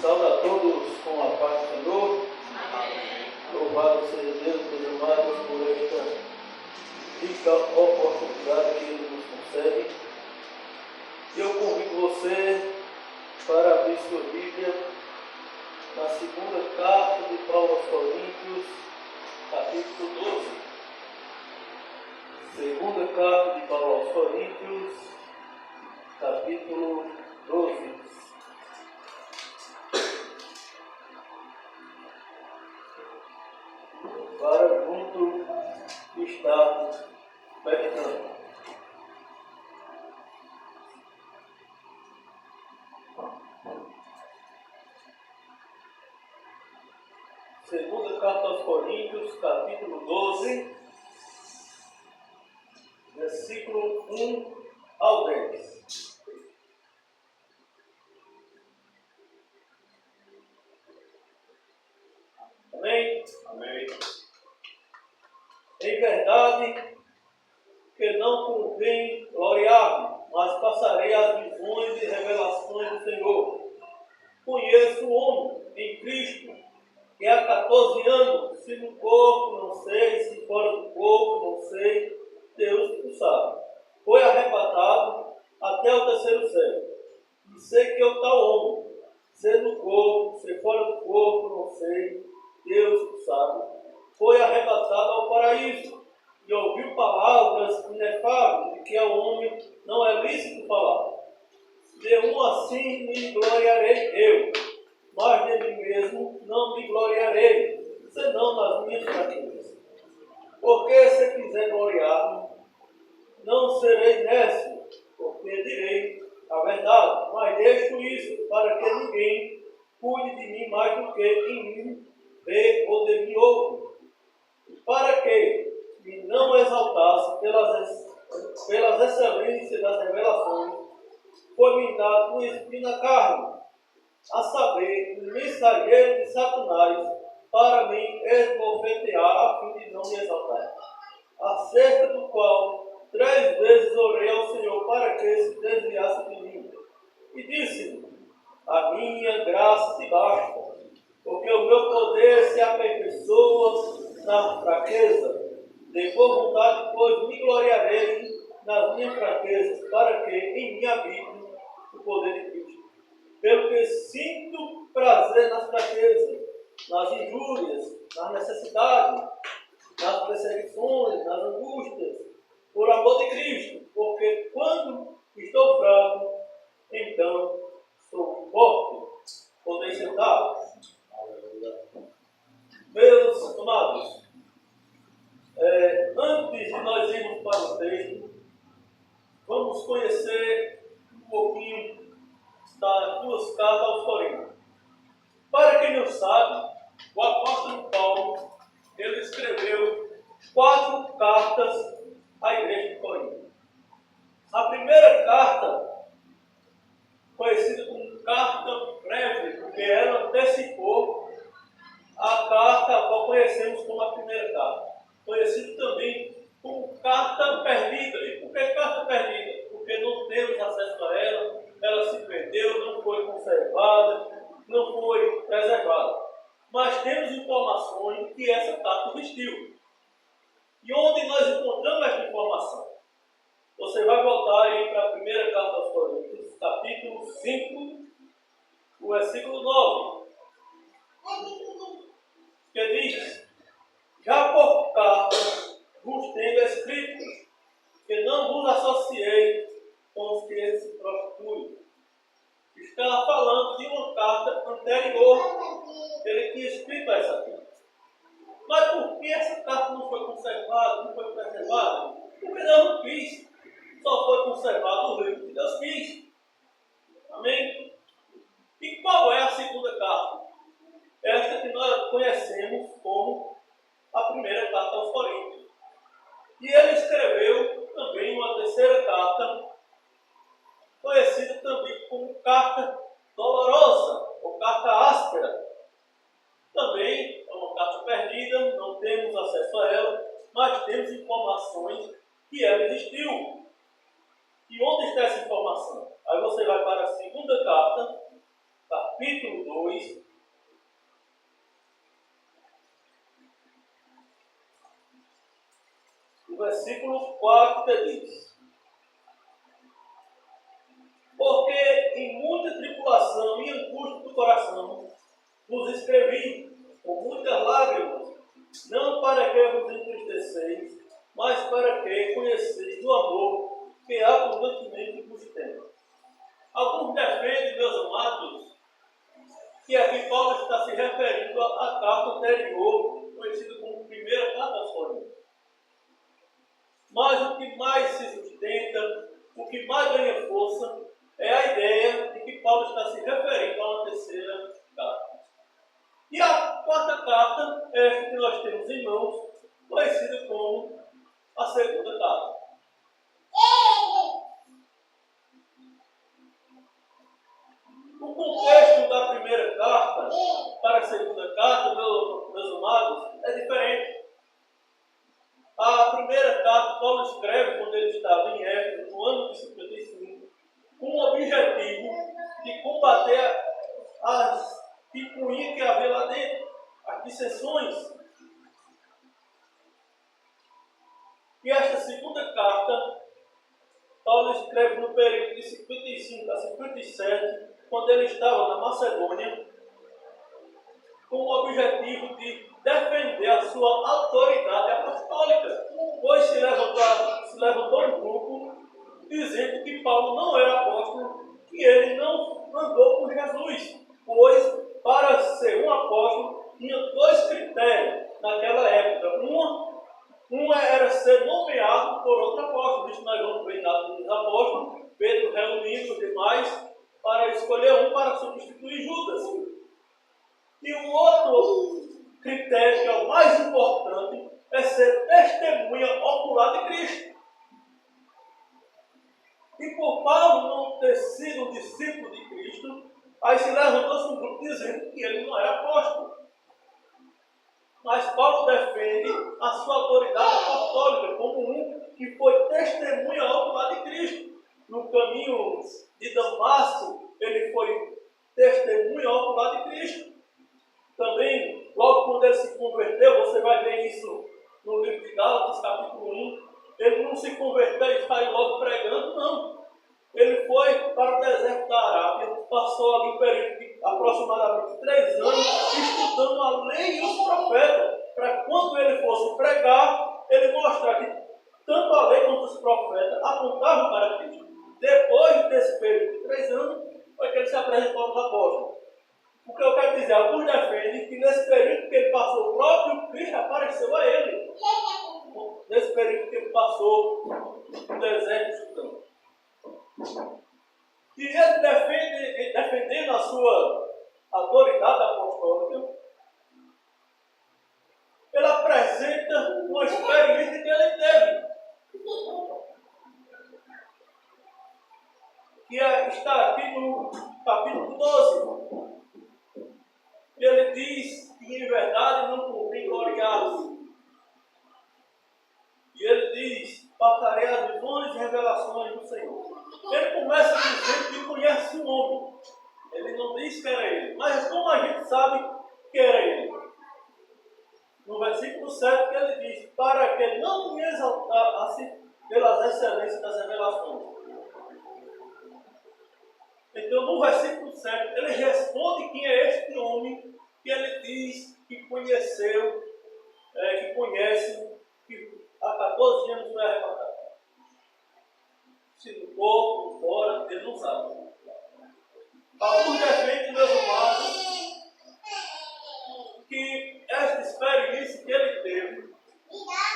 Saúde a todos com a paz do Senhor. Amém. Louvado seja Deus, meus amados, por esta rica oportunidade que Ele nos concede. Eu convido você para abrir sua Bíblia na segunda carta de Paulo aos Coríntios, capítulo 12. Segunda carta de Paulo aos Coríntios, capítulo 12. Para junto estarmos meditando. Segunda carta aos Coríntios, capítulo 12, versículo 1 ao 10. Amém? Amém. Em verdade que não convém gloriar-me, mas passarei as visões e revelações do Senhor. Conheço o homem em Cristo, que há 14 anos, se no corpo não sei, se fora do corpo não sei, Deus o sabe. Foi arrebatado até o terceiro céu. E sei que o tal homem, se no corpo, se fora do corpo não sei, Deus o sabe. Foi arrebatado ao paraíso e ouviu palavras inefáveis de que ao homem não é lícito falar. De um assim me gloriarei eu, mas de mim mesmo não me gloriarei, senão nas minhas fraquezas. Porque se quiser gloriar-me, não serei nécio, porque direi a verdade, mas deixo isso para que ninguém cuide de mim mais do que em mim vê ou de mim ouve. Para que me não exaltasse pelas excelências das revelações, foi-me dado um espinho na carne, a saber, um mensageiro de Satanás, para me esbofetear, a fim de não me exaltar. Acerca do qual 3 vezes orei ao Senhor para que se desviasse de mim. E disse-me: a minha graça te basta, porque o meu poder se aperfeiçoa na fraqueza. De boa vontade, pois, me gloriarei nas minhas fraquezas, para que em mim habite o poder de Cristo. Pelo que sinto prazer nas fraquezas, nas injúrias, nas necessidades, nas perseguições, nas angústias, por amor de Cristo, porque quando estou fraco, então sou forte. Podeis sentar? Meus amados, antes de nós irmos para o texto, vamos conhecer um pouquinho das 2 cartas aos Coríntios. Para quem não sabe, o apóstolo Paulo, ele escreveu 4 cartas à igreja de Corinto. A primeira carta, conhecida como carta breve, porque ela antecipou a carta a qual conhecemos como a primeira carta. Conhecida também como carta perdida. E por que carta perdida? Porque não temos acesso a ela, ela se perdeu, não foi conservada, não foi preservada. Mas temos informações que essa carta existiu. E onde nós encontramos essa informação? Você vai voltar aí para a primeira carta aos Coríntios, capítulo 5, o versículo 9. Que diz: já por carta vos tenho escrito, que não vos associei com os que se prostituem. Está falando de uma carta anterior que ele tinha escrito a essa carta. Mas por que essa carta não foi conservada, não foi preservada? Porque Deus não quis. Só foi conservado o livro que Deus quis. Amém? E qual é a segunda carta? Esta que nós conhecemos como a primeira carta aos Coríntios. E ele escreveu também uma terceira carta, conhecida também como carta dolorosa, ou carta áspera. Também é uma carta perdida, não temos acesso a ela, mas temos informações que ela existiu. E onde está essa informação? Aí você vai para a segunda carta, capítulo 2, no versículo 4 que diz: porque em muita tribulação e angústia do coração vos escrevi, com muitas lágrimas, não para que vos entristeceis, mas para que conheceis o amor que abundantemente vos tem. Alguns defendem, meus amados, que aqui Paulo está se referindo à carta anterior, conhecida como primeira carta aos Coríntios. Mas o que mais se sustenta, o que mais ganha força, é a ideia de que Paulo está se referindo a uma terceira carta. E a quarta carta é esta que nós temos em mãos, conhecida como a segunda carta. O contexto da primeira carta para a segunda carta, meus amados, é diferente. A primeira carta, Paulo escreve quando ele estava em Éfeso, no ano de 55, com o objetivo de combater as picuinhas que havia lá dentro, as dissensões. E esta segunda carta, Paulo escreve no período de 55 a 57, quando ele estava na Macedônia, com o objetivo de defender a sua autoridade apostólica, pois se levantou um grupo dizendo que Paulo não era apóstolo, que ele não andou com Jesus, pois para ser um apóstolo tinha dois critérios naquela época. Uma era ser nomeado por outro apóstolo. Isso nós vamos ver em Atos dos Apóstolos, Pedro reunindo os demais para escolher um para substituir Judas. E o outro critério, que é o mais importante, é ser testemunha ocular de Cristo. E por Paulo não ter sido um discípulo de Cristo, aí se levantou-se um grupo dizendo que ele não era apóstolo. Mas Paulo defende a sua autoridade apostólica como um que foi testemunha ocular de Cristo. No caminho de Damasco, ele foi testemunha ocular de Cristo. Também, logo quando ele se converteu, você vai ver isso no livro de Gálatas, capítulo 1, ele não se converteu e saiu logo pregando, não. Ele foi para o deserto da Arábia, passou ali um período de aproximadamente 3 anos, estudando a lei e os profetas, para quando ele fosse pregar, ele mostrar que tanto a lei quanto os profetas apontavam para Cristo. Depois desse período de 3 anos, foi que ele se apresentou aos apóstolos. O que eu quero dizer, alguns defendem que nesse período que ele passou, o próprio Cristo apareceu a ele. Nesse período que ele passou no deserto estudando. E ele defendendo a sua autoridade apostólica, ele apresenta uma experiência que ele teve. Que está aqui no capítulo 12. E ele diz que em verdade não convém gloriar-se. E ele diz: passarei as visões e revelações do Senhor. Ele começa dizendo que conhece o homem. Ele não diz que era ele. Mas como a gente sabe que era ele? No versículo 7 que ele diz: para que não me exaltasse pelas excelências das revelações. Então, no versículo 7, ele responde quem é este homem que ele diz que conheceu, que conhece, que há 14 anos foi arrebatado. Se no corpo, fora, ele não sabe. Alguns defendem, meus amados, que esta experiência que ele teve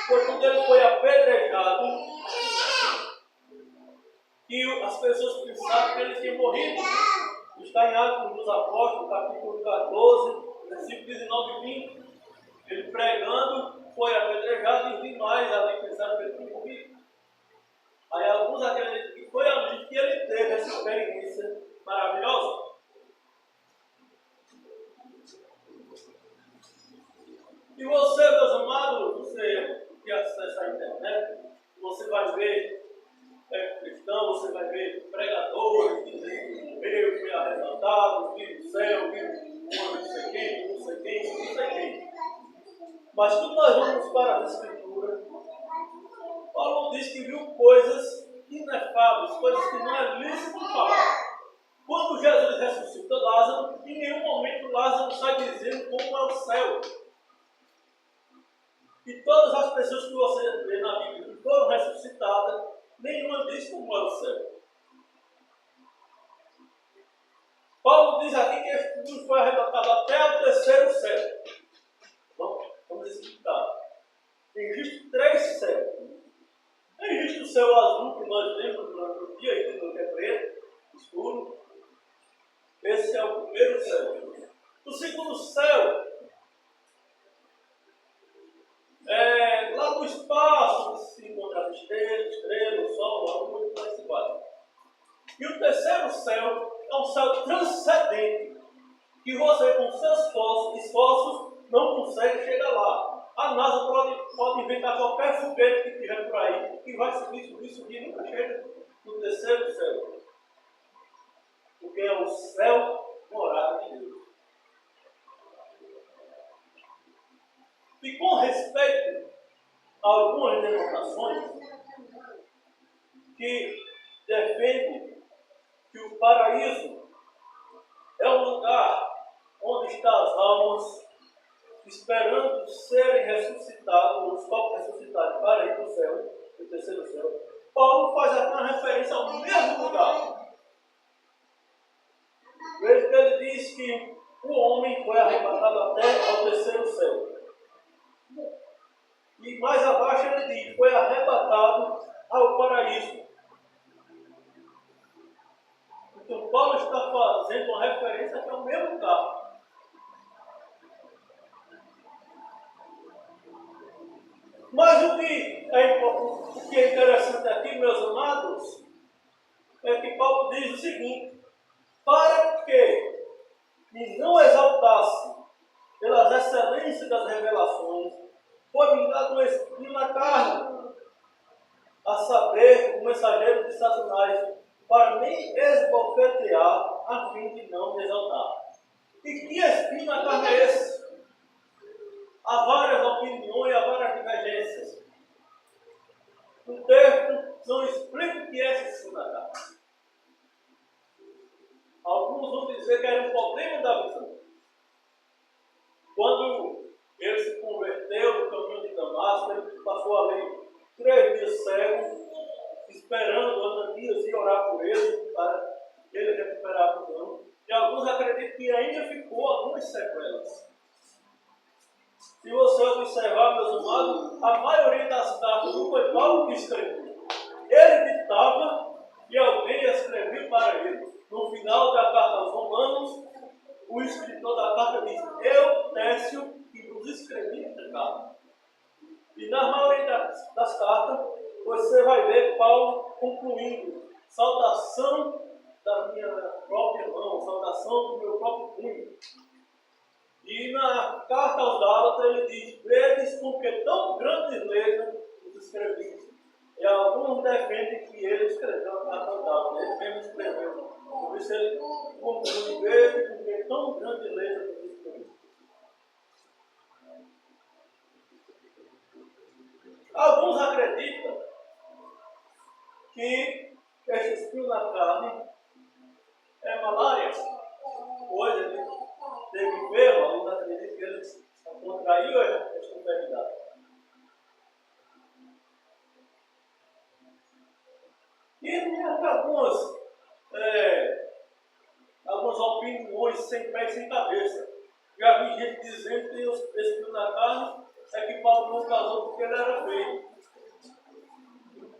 foi quando ele foi apedrejado, que as pessoas pensaram que ele tinha morrido. Está em Atos dos Apóstolos, capítulo 14, versículo 19 e 20. Ele pregando, foi apedrejado e demais ali pensaram que ele tinha morrido. Aí alguns acreditam que foi ali que ele teve essa experiência maravilhosa. E você, meus amados, você que acessa a internet, você vai ver cristão, você vai ver pregadores dizendo que eu fui arrebatado, vi do céu, vi não sei quem, não sei quem, não sei quem. Mas quando nós vamos para as Escrituras, Paulo diz que viu coisas inefáveis, coisas que não é lícito falar. Quando Jesus ressuscita Lázaro, em nenhum momento Lázaro está dizendo como é o céu. E todas as pessoas que você vê na Bíblia que foram ressuscitadas, nenhuma diz como é o céu. Paulo diz aqui que este mundo foi arrebatado até o terceiro céu. Então, vamos explicar. Existem 3 céus. Existe o céu azul que nós vemos durante o dia, e que é preto, escuro. Esse é o primeiro céu. O segundo céu é lá no espaço, que se encontra as estrelas, o sol, a lua e mais se vai. E o terceiro céu é um céu transcendente, que você com seus esforços não consegue chegar lá. A NASA pode inventar qualquer foguete que tiver por aí, que vai subir, e nunca chega no terceiro céu. Porque é o céu morada de Deus. E com respeito a algumas denominações que defendem que o paraíso é um lugar onde estão as almas esperando serem ressuscitadas, os corpos ressuscitados para ir para o céu, o terceiro céu, Paulo faz aqui uma referência ao mesmo lugar. Veja que ele diz que o homem foi arrebatado até ao terceiro céu. E mais abaixo ele diz, foi arrebatado ao paraíso. Então Paulo está fazendo uma referência aqui ao mesmo lugar. Mas o que é interessante aqui, meus amados, é que Paulo diz o seguinte: para que me não exaltasse pelas excelências das revelações, foi-me dado um espinho na carne, a saber, o mensageiro de Satanás, para me esbofetear, a fim de não me exaltar. E que espinho na carne é esse? Há várias opiniões, há várias divergências. O texto não explica o que é esse espinho na carne. Alguns vão dizer que era um problema da visão. Quando ele se converteu no caminho de Damasco, ele passou ali 3 dias cego, esperando Ananias ir orar por ele, para ele recuperar a visão. E alguns acreditam que ainda ficou algumas sequelas. Se você observar, meus amados, a maioria das cartas não foi Paulo que escreveu. Ele ditava e alguém escreveu para ele. No final da carta aos Romanos, o escritor da carta diz: eu, Técio, que vos escrevi esta carta. E na maioria das cartas, você vai ver Paulo concluindo: saudação da minha própria mão, saudação do meu próprio punho. E na carta aos Gálatas ele diz: vedes com que tão grande letra os escrevi. E alguns defendem que ele escreveu a carta aos Gálatas, ele mesmo escreveu. Por isso ele conclui: vedes com que tão grande letra os escrevi. Alguns acreditam que esse espinho na carne é malária. Hoje ele teve enfermo, alguns acreditam que ele contraiu esta enfermidade. E tem algumas opiniões sem pé e sem cabeça. Já vi gente dizendo que esse espinho na carne é que Paulo não casou porque ele era feio.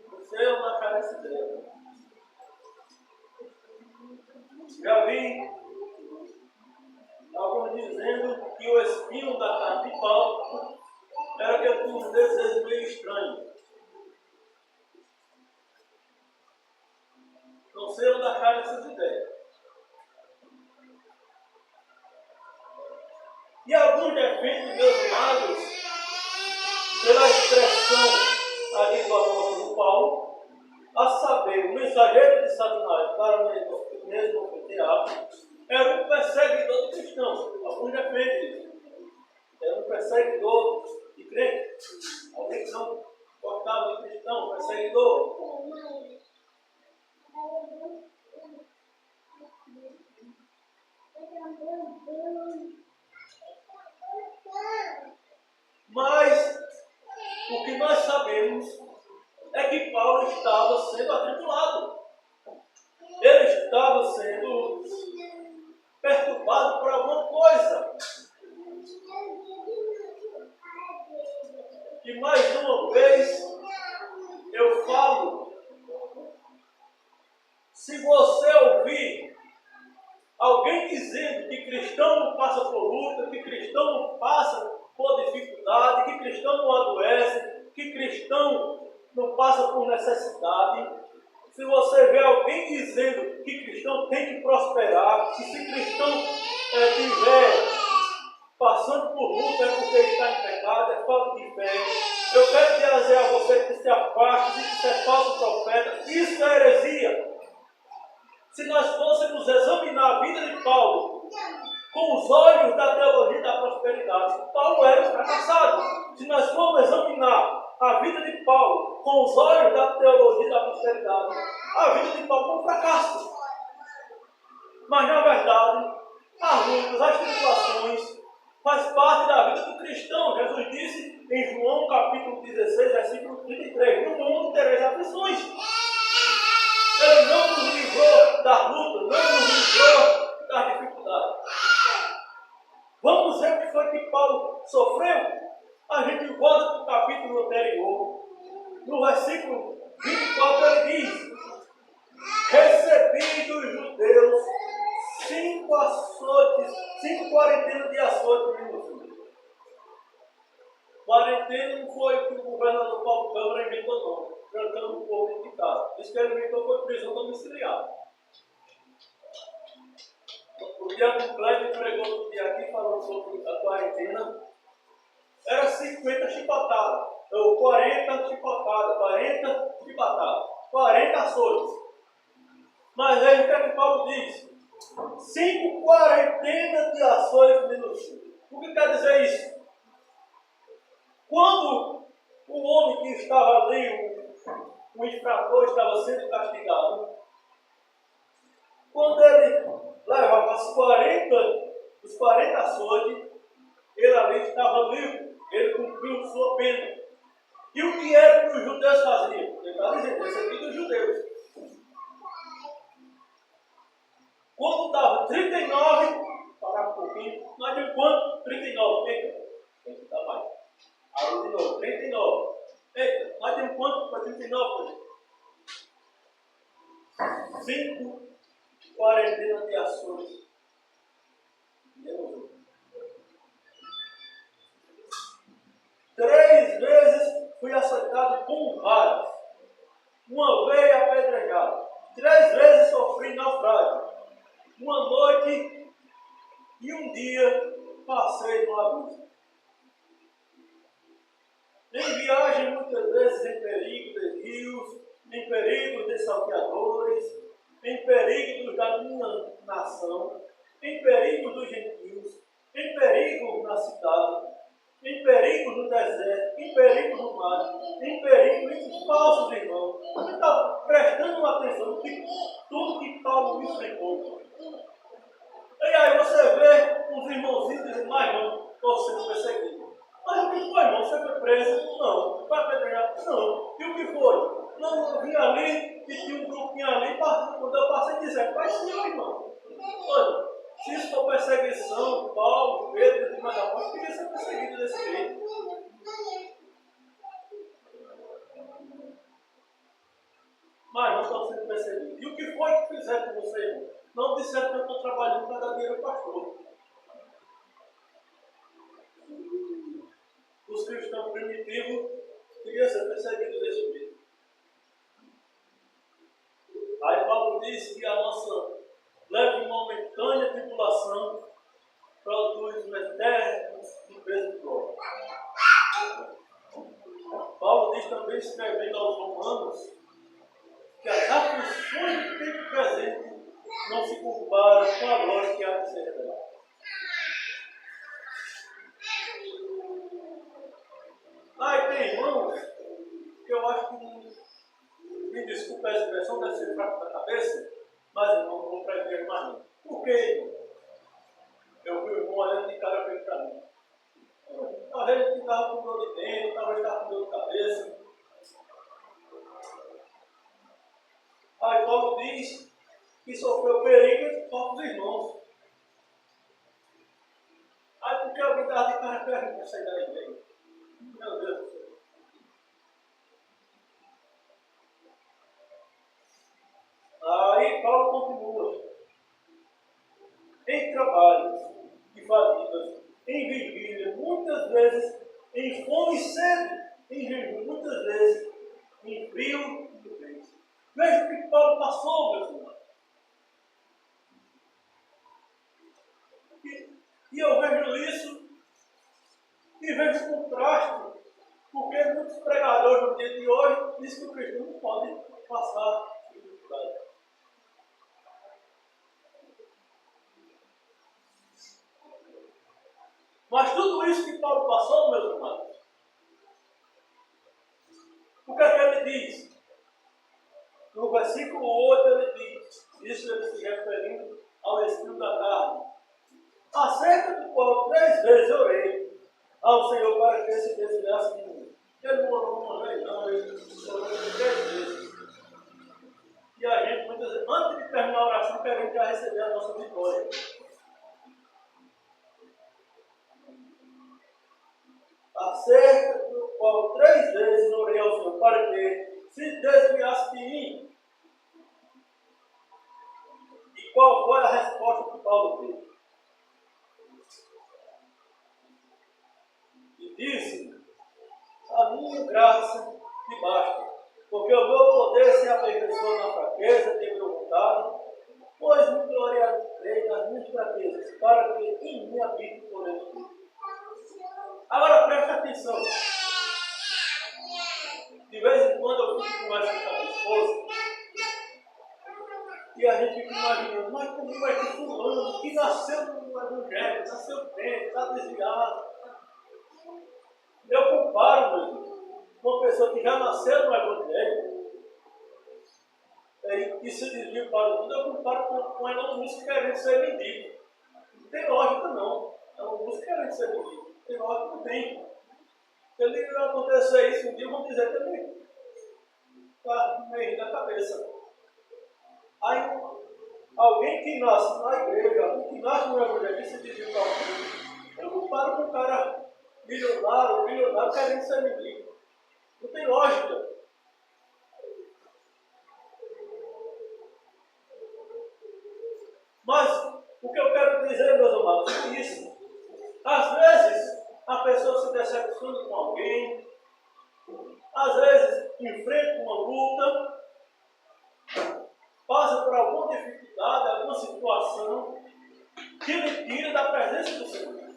Você é uma carência dele. Já vi alguns dizendo que o espinho da carne de Paulo era que ele tinha um desejo meio estranho. Não sei onde acharam essas ideias. E alguns defendem, meus amados, pela expressão ali do apóstolo Paulo, a saber, o mensageiro de Satanás para mesmo ofetear, era um perseguidor de cristãos. Alguns defendem isso. Era um perseguidor de crentes. Alguém que não gostava de cristãos, sabemos é que Paulo estava sendo atribulado. Ele estava sendo perturbado por alguma coisa. E mais uma vez eu falo, se você ouvir alguém dizendo que cristão não passa por luta, que cristão não passa por dificuldade, que cristão não adoece, que cristão não passa por necessidade, se você vê alguém dizendo que cristão tem que prosperar, que se cristão estiver passando por luta é porque está em pecado, é falta de fé, eu quero dizer a você que se afaste, que se é falso profeta, isso é heresia. Se nós fôssemos examinar a vida de Paulo com os olhos da teologia da prosperidade, Paulo era um fracassado. Se nós formos examinar a vida de Paulo com os olhos da teologia da prosperidade, a vida de Paulo foi um fracasso. Mas, na verdade, as lutas, as tribulações, faz parte da vida do cristão. Jesus disse em João capítulo 16, versículo 33, no mundo tereis aflições. Ele não nos livrou da luta, não nos livrou da dificuldade. Vamos ver o que foi que Paulo sofreu? A gente volta para o capítulo anterior. No versículo 24 ele diz: recebi dos judeus 5 açoites, 5 quarentenas de açoites. Quarentena não foi o que o governador Paulo Câmara inventou, não. Trancando o povo dentro de casa. Isso que ele inventou foi prisão domiciliar. O Diácono Cleber pregou outro dia aqui falando sobre a quarentena. Era 50 chibatadas. Ou 40 chibatadas. 40 chibatadas. 40 açoites. Mas veja o que é que Paulo diz. 5 quarentenas de açoites minutos. O que quer dizer isso? Quando o homem que estava ali, o infrator, estava sendo castigado, quando ele levava os 40 açoites, ele ali estava livre, ele cumpriu sua pena. E o que era que os judeus faziam? Ele está dizendo, esse aqui dos judeus. Quando estava 39, parar um pouquinho, mas de quanto? 39, eita, tem que dar mais. Aí de novo, 39. Eita, mas de quanto para 39? 5 quarentenas de ações. 3 vezes fui açoitado com varas. Uma vez apedrejado. 3 vezes sofri naufrágio. Uma noite e um dia passei no abismo. Em viagem, muitas vezes, em perigo de rios, em perigo de salteadores, em perigo da minha nação, em perigo dos gentios, em perigo na cidade, em perigo no deserto, em perigo no mar, em perigo entre falsos irmãos. Você está prestando atenção em tudo que Paulo enfrentou. E aí você vê uns irmãozinhos dizendo, mas não, estou sendo perseguido. Mas o que foi, irmão? Você foi preso? Não. Foi apedrejado? Não. E o que foi? Não, eu vim ali e tinha um grupinho ali, quando eu passei dizendo, mas sim, irmão. Olha, se isso for perseguição, Paulo, Pedro, de mais a parte, queria ser perseguido desse jeito. Mas não estou sendo perseguido. E o que foi que fizeram com você, irmão? Não disseram que eu estou trabalhando para dar dinheiro ao pastor. Os cristãos primitivos queriam ser perseguidos desse jeito. Aí Paulo diz que a nossa leve e momentânea tribulação produz um eterno e peso de glória. Paulo diz também, escrevendo aos Romanos, que as aflições do tempo presente não se comparam com a glória que há de ser revelada. Tem irmãos que eu acho que, me desculpe a expressão, deve ser fraco da cabeça, mas irmão, não vou para a igreja mais não. Por quê? Eu vi o irmão olhando de cara para mim. Talvez ele estava com dor de dentro, talvez estava com dor de cabeça. já que a gente vai sair da igreja. Meu Deus do céu. Aí Paulo continua. Em trabalhos e fadigas, em vigília, muitas vezes em fome e sede, em jejum, muitas vezes em frio e doença. Veja o que Paulo passou, meus irmãos. E eu vejo isso e vejo o contraste, porque muitos pregadores no dia de hoje dizem que o cristão não pode passar dificuldade. Mas tudo isso que Paulo passou, meus irmãos, o que é que ele diz? No versículo 8 ele diz, isso ele se referindo ao espírito da carne, acerca do qual 3 vezes orei ao Senhor para que esse desviasse de mim. Ele não orou uma vez, não, ele orou 3 vezes. E a gente, muitas vezes, antes de terminar a oração, queremos já receber a nossa vitória. Acerca do qual 3 vezes orei ao Senhor para que se desviasse de mim. E qual foi a resposta que Paulo deu? E disse: a minha graça te basta, porque o meu poder se aperfeiçoa na fraqueza, tem minha vontade, pois me gloriarei nas minhas fraquezas, para que em mim habite o poder de Deus. Agora preste atenção. De vez em quando eu fico conversando com a minha esposa e a gente fica imaginando, mas como é que fulano, que nasceu no evangelho, nasceu bem, está desviado. Eu comparo, meu Deus, uma pessoa que já nasceu no evangelho e se desvia para o mundo, eu comparo com uma música querendo ser mendigo. Não tem lógica não. É uma música querendo ser mendigo. Não tem lógica, não tem. Se ele acontecer isso um dia, vão dizer que ele está meio da cabeça. Aí, alguém que nasce na igreja, alguém que nasce no evangelho, que se desvia para o mundo, eu comparo com um cara bilionário querendo ser mendigo. Não tem lógica. Mas o que eu quero dizer, meus amados, é isso. Às vezes, a pessoa se decepciona com alguém, às vezes enfrenta uma luta, passa por alguma dificuldade, alguma situação que lhe tira da presença do Senhor.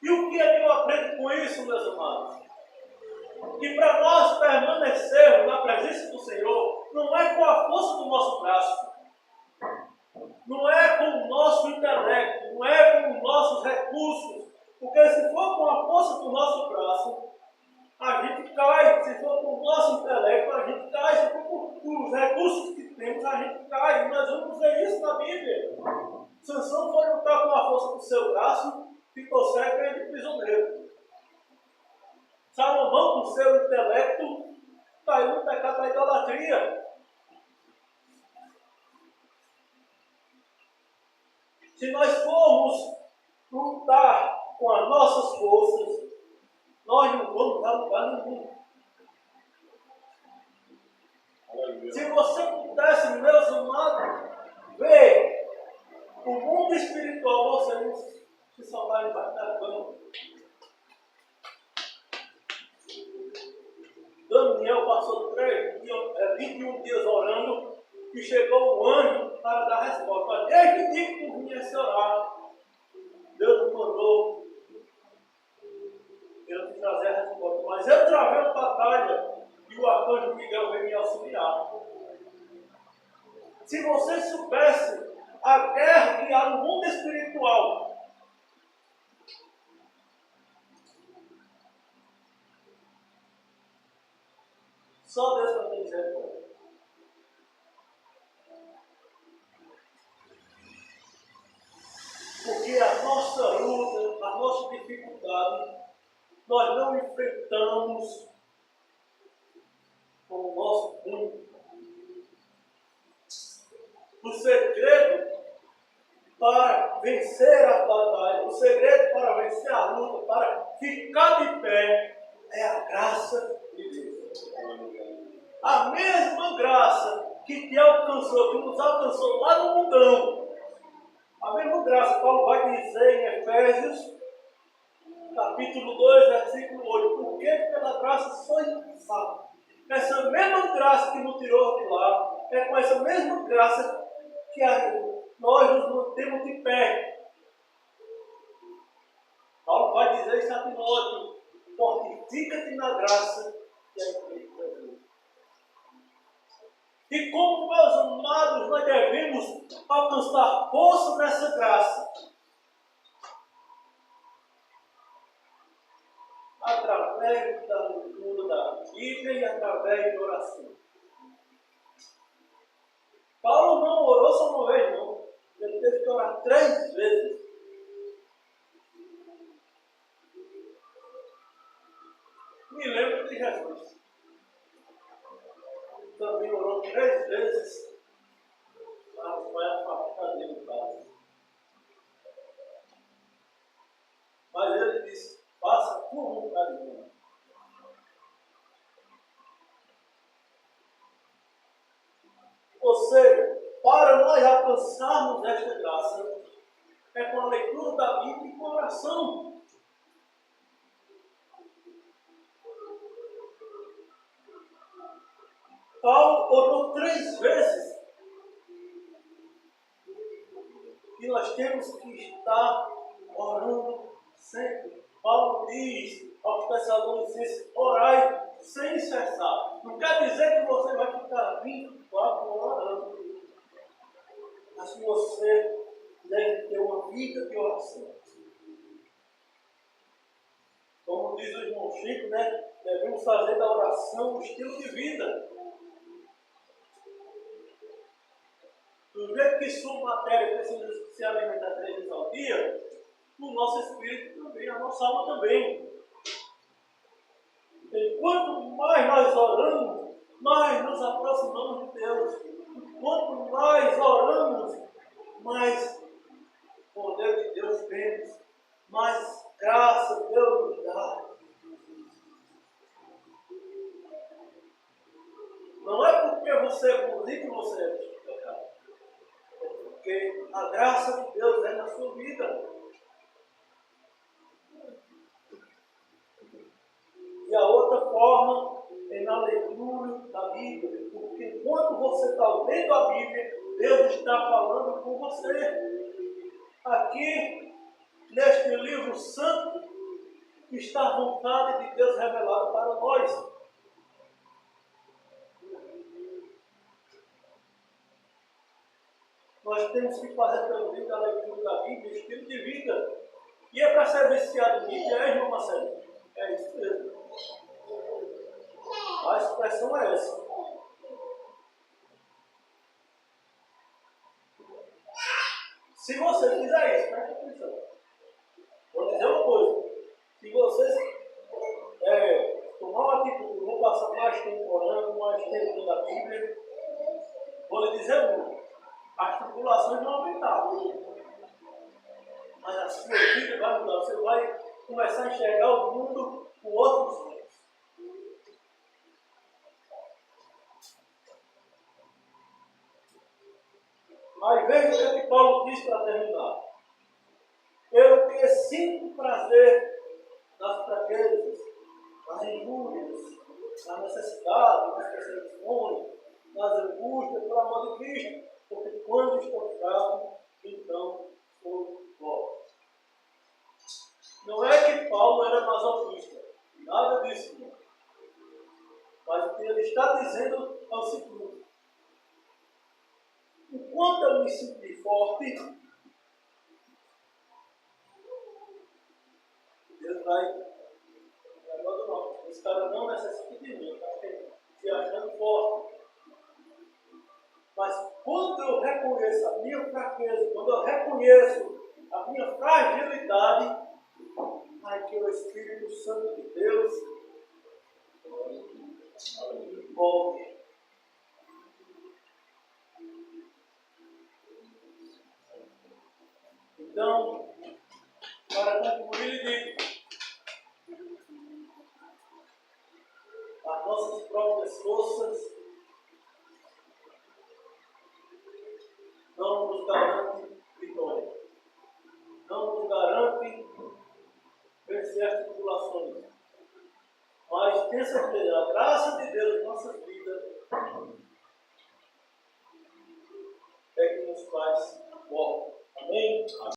E o que é que eu aprendo com isso, meus amados? Que para nós permanecermos na presença do Senhor, não é com a força do nosso braço, não é com o nosso intelecto, não é com os nossos recursos, porque se for com a força do nosso braço, a gente cai. Se for com o nosso intelecto, a gente cai. Se for com os recursos que temos, a gente cai. E nós vamos ver isso na Bíblia. Sansão foi lutar com a força do seu braço, ficou cego e de prisioneiro. Salomão, com o seu intelecto, caiu no pecado da idolatria. Se nós formos lutar com as nossas forças, nós não vamos dar lugar nenhum. Se você pudesse, meus amados, ver o mundo espiritual, você não se salvar embaixo da cama. Daniel passou 21 dias orando e chegou um anjo para dar resposta. Desde dia que tu vinha se orar, Deus me mandou eu te trazer a resposta. Mas eu travei uma batalha e o arcanjo Miguel veio me auxiliar. Se você soubesse a guerra que há no mundo espiritual, só Deus vai ter misericórdia. Porque a nossa luta, a nossa dificuldade, nós não enfrentamos com o nosso punho. O segredo para para vencer a batalha, o segredo para vencer a luta, para ficar de pé, é a graça de Deus. A mesma graça que te alcançou, que nos alcançou lá no mundão. A mesma graça, Paulo vai dizer em Efésios, capítulo 2, versículo 8. Porque pela graça sois salvos. Essa mesma graça que nos tirou de lá, é com essa mesma graça que nós nos mantemos de pé. Paulo vai dizer isso a Timóteo: fortifica-te na graça que é em Cristo Jesus. E como, meus amados, nós devemos alcançar força nessa graça? Através da leitura da Bíblia e através de oração. Paulo não orou só uma vez, não. Ele teve que orar 3 vezes. Me lembro de Jesus. Também orou 3 vezes. Mas foi afastado dele do caso. Mas ele disse: faça por vontade minha. Ou seja, para nós alcançarmos esta graça, é com a leitura da Bíblia e com a oração. Paulo orou 3 vezes. E nós temos que estar orando sempre. Paulo diz aos Tessalonicenses: orai sem cessar. Não quer dizer que você vai ficar 24 horas orando. Mas que você deve ter uma vida de oração. Como diz o irmão Chico, né? Devemos fazer da oração um estilo de vida. Do jeito que sua matéria precisa se alimentar 3 vezes ao dia, o nosso espírito também, a nossa alma também. E quanto mais nós oramos, mais nos aproximamos de Deus. E quanto mais oramos, mais poder de Deus temos, mais graça Deus nos dá. Não é porque você é bonito que você é justificado. É porque a graça de Deus é na sua vida. E a outra forma é na leitura da Bíblia. Porque enquanto você está lendo a Bíblia, Deus está falando com você. Aqui, neste livro santo, está a vontade de Deus revelada para nós. Nós temos que fazer pelo meio da leitura da Bíblia estilo de vida. E é para ser viciado em Bíblia, irmão Marcelo? É isso mesmo. A expressão é essa. Se você fizer isso, presta atenção. Vou dizer uma coisa. Se vocês tomar uma atitude, vou passar mais tempo orando, mais tempo lendo a Bíblia, vou lhe dizer uma. As tribulações vão aumentar. Mas a sua vida vai mudar. Você vai começar a enxergar o mundo com outros olhos. Mas veja o que Paulo diz para terminar. Eu que sinto prazer nas fraquezas, nas injúrias, nas necessidades, nas perseguições, nas angústias, pelo amor de Cristo. Porque quando estou fraco, então sou forte. Não é que Paulo era masoquista, nada disso. Não. Mas o que ele está dizendo é o seguinte: enquanto eu me sentir forte, Deus vai abandonar. Esse cara não necessita de mim, está se achando forte. Mas quando eu reconheço a minha fraqueza, quando eu reconheço a minha fragilidade, aí que o Espírito Santo de Deus envolve. Então, para concluir, digo, as nossas próprias forças não nos garantem vitória, não nos garantem vencer as tribulações. Mas tenha certeza, a graça de Deus em nossas vidas é que nos faz fortes. Amém?